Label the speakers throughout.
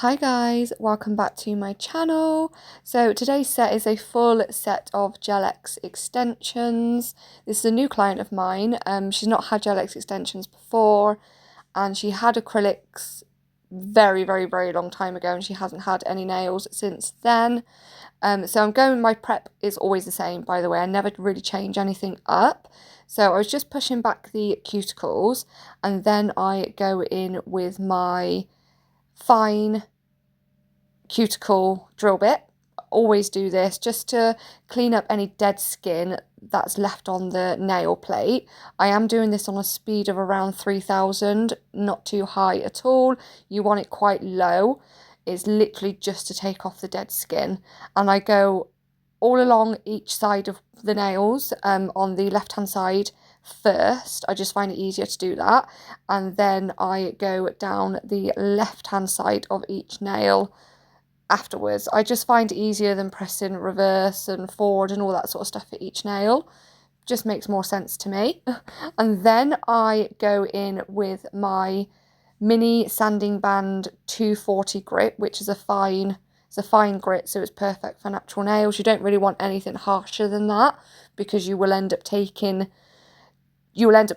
Speaker 1: Hi guys, welcome back to my channel. So today's set is a full set of Gel-X extensions. This is a new client of mine. She's not had Gel-X extensions before, and she had acrylics very long time ago, and she hasn't had any nails since then. My prep is always the same, by the way. I never really change anything up. So I was just pushing back the cuticles, and then I go in with my fine cuticle drill bit. Always do this just to clean up any dead skin that's left on the nail plate. I am doing this on a speed of around 3000, not too high at all. You want it quite low. It's literally just to take off the dead skin. And I go all along each side of the nails, on the left hand side first. I just find it easier to do that, and then I go down the left hand side of each nail afterwards. I just find it easier than pressing reverse and forward and all that sort of stuff at each nail. Just makes more sense to me. And then I go in with my mini sanding band 240 grit, which is a fine grit, so it's perfect for natural nails. You don't really want anything harsher than that, because you will end up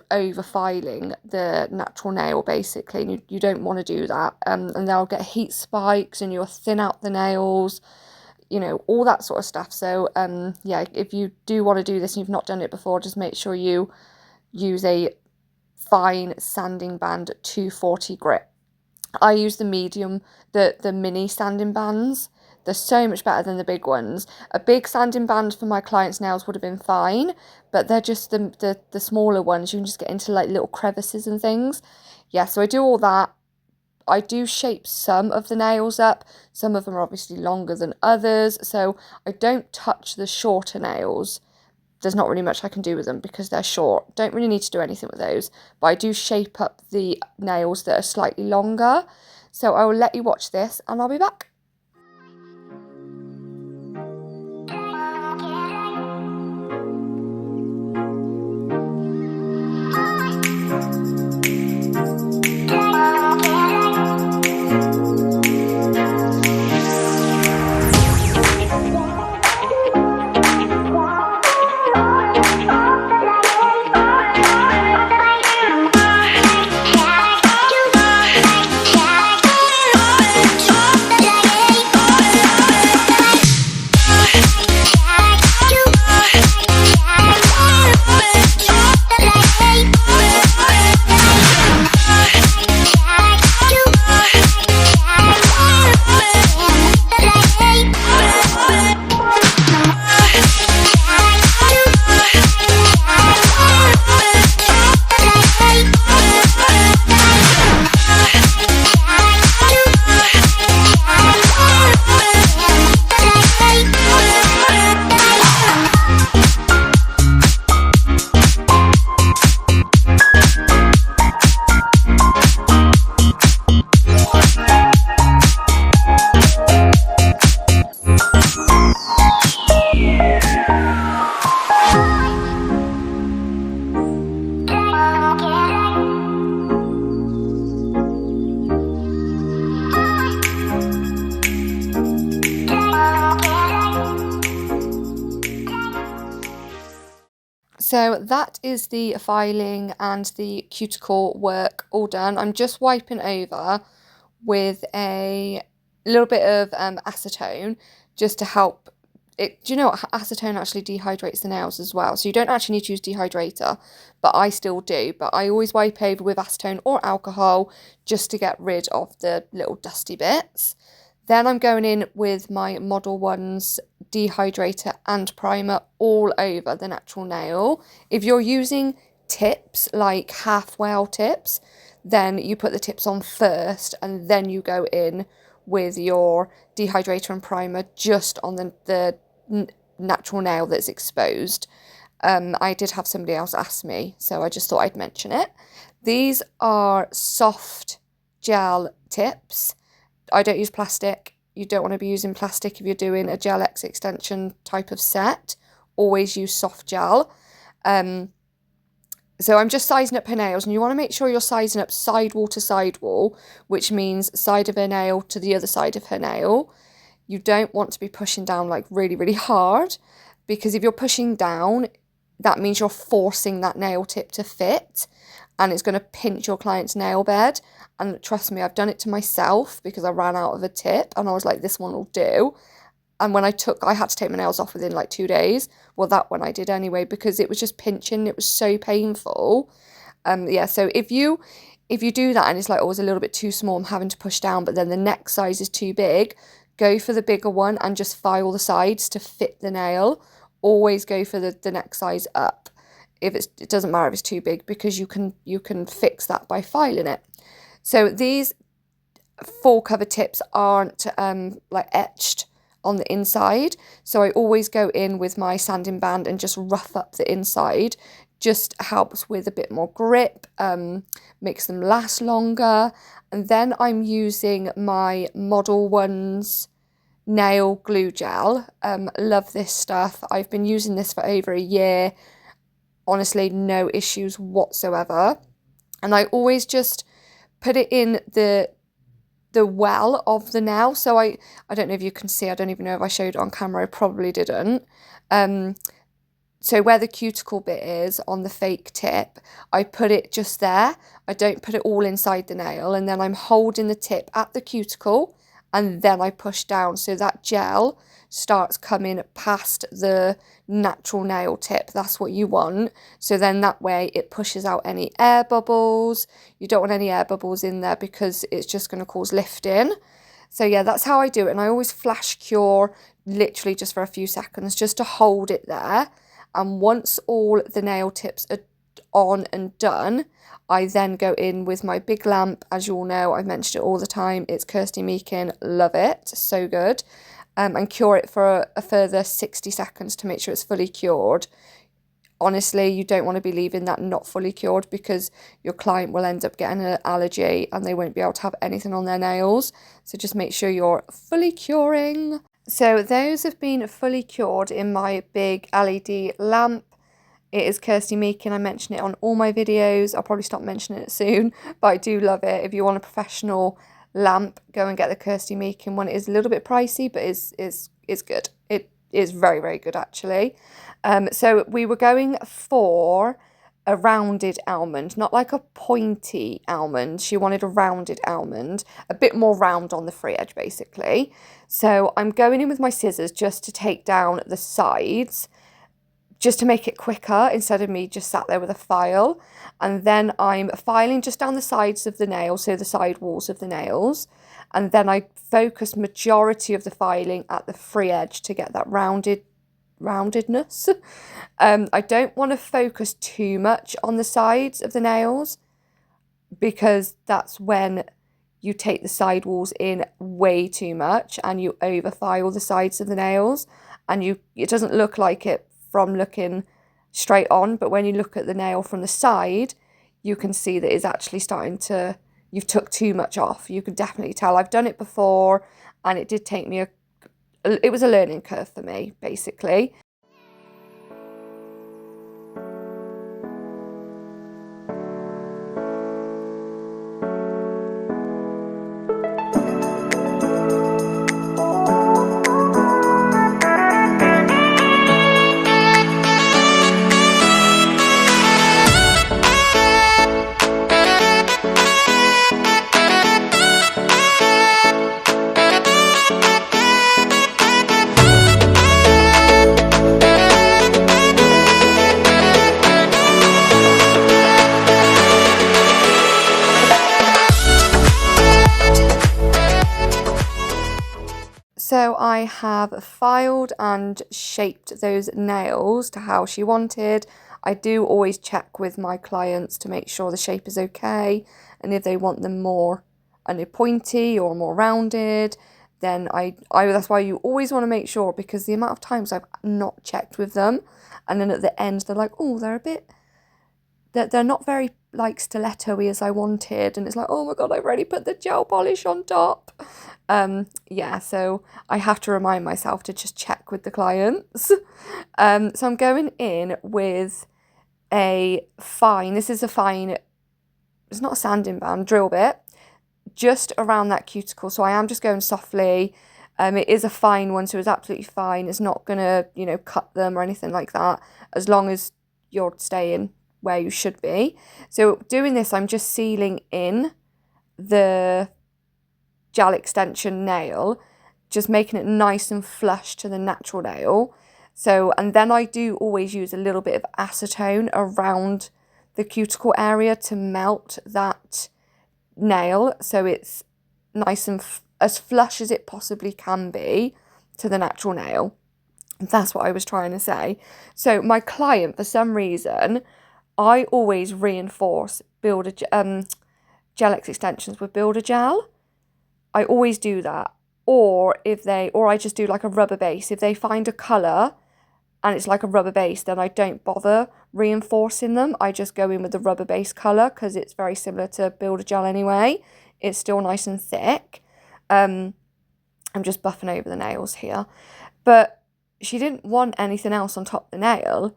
Speaker 1: over filing the natural nail, basically, and you don't want to do that. And they'll get heat spikes and you'll thin out the nails, all that sort of stuff. So yeah, if you do want to do this and you've not done it before, just make sure you use a fine sanding band 240 grit. I use the medium, the mini sanding bands. They're so much better than the big ones. A big sanding band for my clients' nails would have been fine, but they're just the smaller ones. You can just get into like little crevices and things. Yeah, so I do all that. I do shape some of the nails up. Some of them are obviously longer than others, so I don't touch the shorter nails. There's not really much I can do with them because they're short. Don't really need to do anything with those, but I do shape up the nails that are slightly longer. So I will let you watch this and I'll be back. So that is the filing and the cuticle work all done. I'm just wiping over with a little bit of acetone just to help it. Do you know what? Acetone actually dehydrates the nails as well. So you don't actually need to use dehydrator, but I still do. But I always wipe over with acetone or alcohol just to get rid of the little dusty bits. Then I'm going in with my Model Ones dehydrator and primer all over the natural nail. If you're using tips, like half whale tips, then you put the tips on first and then you go in with your dehydrator and primer just on the natural nail that's exposed. I did have somebody else ask me, so I just thought I'd mention it. These are soft gel tips. I don't use plastic. You don't want to be using plastic if you're doing a Gel-X extension type of set. Always use soft gel. So I'm just sizing up her nails, and you want to make sure you're sizing up sidewall to sidewall, which means side of her nail to the other side of her nail. You don't want to be pushing down like really, really hard, because if you're pushing down, that means you're forcing that nail tip to fit, and it's going to pinch your client's nail bed. And trust me, I've done it to myself because I ran out of a tip and I was like, this one will do. And when I had to take my nails off within like 2 days. Well, that one I did anyway, because it was just pinching. It was so painful. Yeah, so if you do that and it's like, oh, it's a little bit too small, I'm having to push down, but then the next size is too big, go for the bigger one and just file the sides to fit the nail. Always go for the next size up. It doesn't matter if it's too big, because you can fix that by filing it. So these 4 cover tips aren't like etched on the inside, so I always go in with my sanding band and just rough up the inside. Just helps with a bit more grip, makes them last longer. And then I'm using my Model Ones nail glue gel. Love this stuff. I've been using this for over a year. Honestly, no issues whatsoever. And I always just put it in the well of the nail. So I don't know if you can see, I don't even know if I showed it on camera, I probably didn't. So where the cuticle bit is on the fake tip, I put it just there. I don't put it all inside the nail, and then I'm holding the tip at the cuticle and then I push down, so that gel starts coming past the natural nail tip. That's what you want. So then that way it pushes out any air bubbles. You don't want any air bubbles in there because it's just going to cause lifting. So yeah, that's how I do it. And I always flash cure literally just for a few seconds just to hold it there. And once all the nail tips are on and done, I then go in with my big lamp. As you all know, I mention it all the time. It's Kirsty Meakin. Love it. So good. And cure it for a further 60 seconds to make sure it's fully cured. Honestly, you don't want to be leaving that not fully cured, because your client will end up getting an allergy and they won't be able to have anything on their nails. So just make sure you're fully curing. So those have been fully cured in my big LED lamp. It is Kirsty Meakin. I mention it on all my videos. I'll probably stop mentioning it soon, but I do love it. If you want a professional lamp, go and get the Kirsty Meakin one. It is a little bit pricey, but is good. It is very, very good actually. So we were going for a rounded almond, not like a pointy almond. She wanted a rounded almond, a bit more round on the free edge basically. So I'm going in with my scissors just to take down the sides, just to make it quicker instead of me just sat there with a file. And then I'm filing just down the sides of the nail, so the side walls of the nails. And then I focus majority of the filing at the free edge to get that roundedness. I don't want to focus too much on the sides of the nails, because that's when you take the side walls in way too much and you over file the sides of the nails, and it doesn't look like it from looking straight on, but when you look at the nail from the side, you can see that it's actually starting to, you've took too much off. You can definitely tell. I've done it before and it did take me it was a learning curve for me basically. So I have filed and shaped those nails to how she wanted. I do always check with my clients to make sure the shape is okay, and if they want them more pointy or more rounded, then I that's why you always want to make sure, because the amount of times I've not checked with them and then at the end they're like, oh, they're not very like stiletto-y as I wanted, and it's like, oh my god, I've already put the gel polish on top. Yeah, so I have to remind myself to just check with the clients. So I'm going in with a fine, this is a fine, it's not a sanding band, drill bit, just around that cuticle. So I am just going softly. It is a fine one, so it's absolutely fine. It's not gonna, you know, cut them or anything like that, as long as you're staying where you should be. So doing this, I'm just sealing in the gel extension nail, just making it nice and flush to the natural nail. So, and then I do always use a little bit of acetone around the cuticle area to melt that nail, so it's nice and as flush as it possibly can be to the natural nail. That's what I was trying to say. So my client, for some reason, I always reinforce gel-X extensions with Builder Gel. I always do that. Or I just do like a rubber base. If they find a colour and it's like a rubber base, then I don't bother reinforcing them. I just go in with the rubber base colour because it's very similar to Builder Gel anyway. It's still nice and thick. I'm just buffing over the nails here. But she didn't want anything else on top of the nail,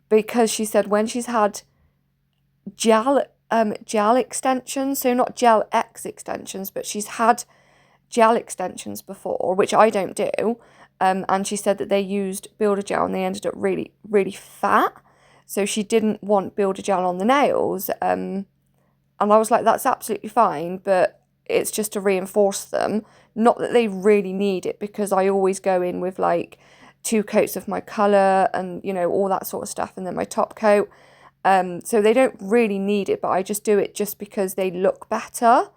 Speaker 1: because she said when she's had gel extensions, so not gel-X extensions, but she's had gel extensions before, which I don't do. And she said that they used Builder Gel and they ended up really, really fat. So she didn't want Builder Gel on the nails. And I was like, that's absolutely fine, but it's just to reinforce them. Not that they really need it, because I always go in with like 2 coats of my colour and, you know, all that sort of stuff, and then my top coat. So they don't really need it, but I just do it just because they look better.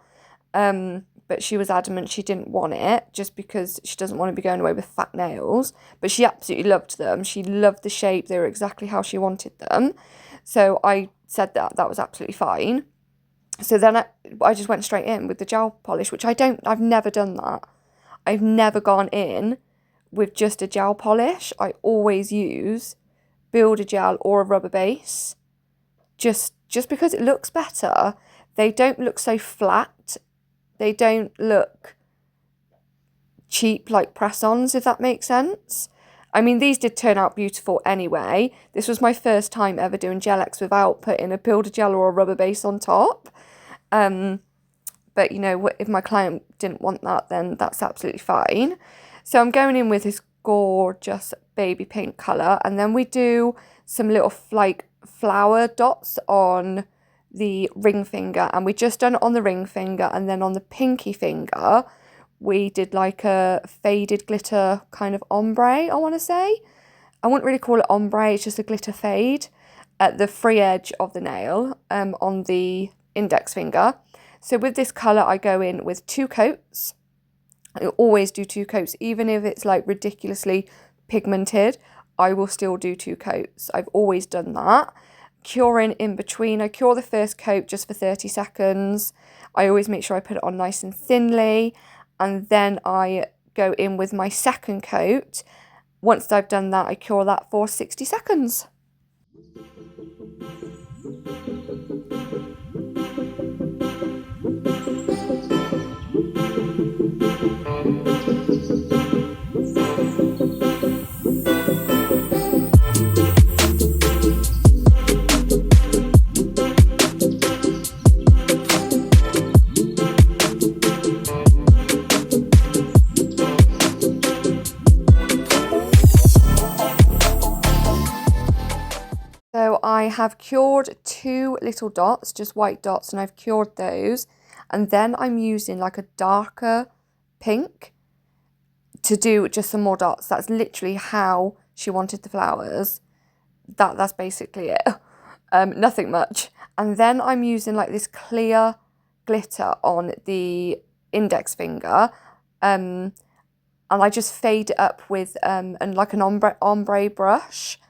Speaker 1: But she was adamant she didn't want it, just because she doesn't want to be going away with fat nails. But she absolutely loved them. She loved the shape. They were exactly how she wanted them. So I said that was absolutely fine. So then I just went straight in with the gel polish, which I've never done that. I've never gone in with just a gel polish. I always use Builder Gel or a rubber base, just because it looks better. They don't look so flat. They don't look cheap like press-ons, if that makes sense. I mean, these did turn out beautiful anyway. This was my first time ever doing gel-X without putting a Builder Gel or a rubber base on top. But, you know, if my client didn't want that, then that's absolutely fine. So I'm going in with this gorgeous baby pink colour, and then we do some little like flower dots on the ring finger, and we just done it on the ring finger, and then on the pinky finger we did like a faded glitter kind of ombre, I want to say. I wouldn't really call it ombre, it's just a glitter fade at the free edge of the nail, on the index finger. So with this colour I go in with 2 coats. I always do 2 coats, even if it's like ridiculously pigmented, I will still do 2 coats. I've always done that. Curing in between, I cure the first coat just for 30 seconds. I always make sure I put it on nice and thinly, and then I go in with my second coat. Once I've done that, I cure that for 60 seconds. So I have cured 2 little dots, just white dots, and I've cured those. And then I'm using like a darker pink to do just some more dots. That's literally how she wanted the flowers. That's basically it. Nothing much. And then I'm using like this clear glitter on the index finger. And I just fade it up with and like an ombre brush.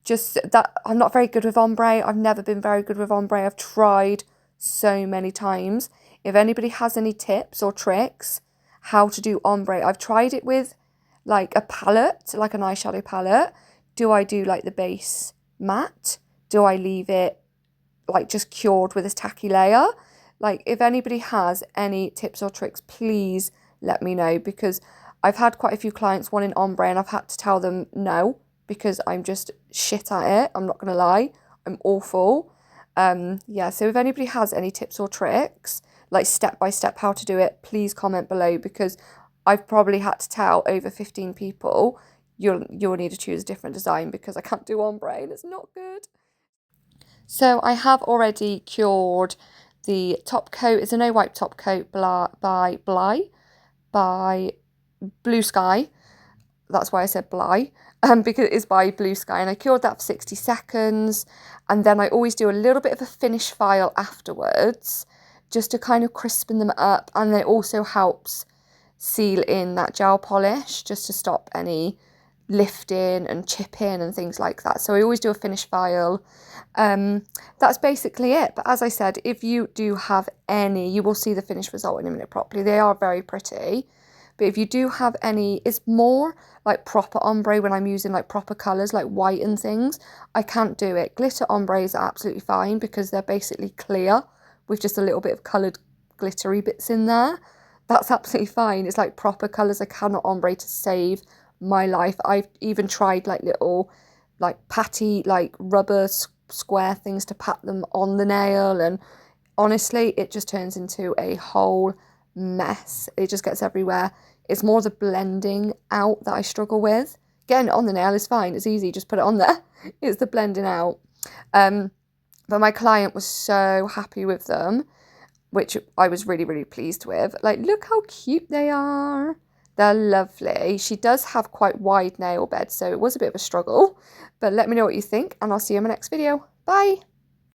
Speaker 1: Just that, I'm not very good with ombre. I've never been very good with ombre. I've tried so many times. If anybody has any tips or tricks how to do ombre, I've tried it with like a palette, like an eyeshadow palette. Do I do like the base matte? Do I leave it like just cured with this tacky layer? Like, if anybody has any tips or tricks, please let me know, because I've had quite a few clients wanting ombre and I've had to tell them no, because I'm just shit at it. I'm not going to lie. am awful. Yeah, so if anybody has any tips or tricks, like step by step how to do it, please comment below, because I've probably had to tell over 15 people you'll need to choose a different design because I can't do ombre and it's not good. So I have already cured the top coat. It's a no wipe top coat by Blue Sky. That's why I said Bly, because it's by Blue Sky, and I cured that for 60 seconds. And then I always do a little bit of a finish file afterwards, just to kind of crispen them up, and then it also helps seal in that gel polish, just to stop any lifting and chipping and things like that. So I always do a finish file. That's basically it. But as I said, if you do have any, you will see the finished result in a minute properly. They are very pretty. But if you do have any, it's more like proper ombre when I'm using like proper colours like white and things. I can't do it. Glitter ombres are absolutely fine because they're basically clear with just a little bit of coloured glittery bits in there. That's absolutely fine. It's like proper colours. I cannot ombre to save my life. I've even tried like little like patty like rubber square things to pat them on the nail, and honestly it just turns into a whole mess. It just gets everywhere. It's more the blending out that I struggle with. Getting it on the nail is fine, it's easy, just put it on there. It's the blending out. But my client was so happy with them, which I was really, really pleased with. Like, look how cute they are. They're lovely. She does have quite wide nail beds, so it was a bit of a struggle. But let me know what you think, and I'll see you in my next video. Bye!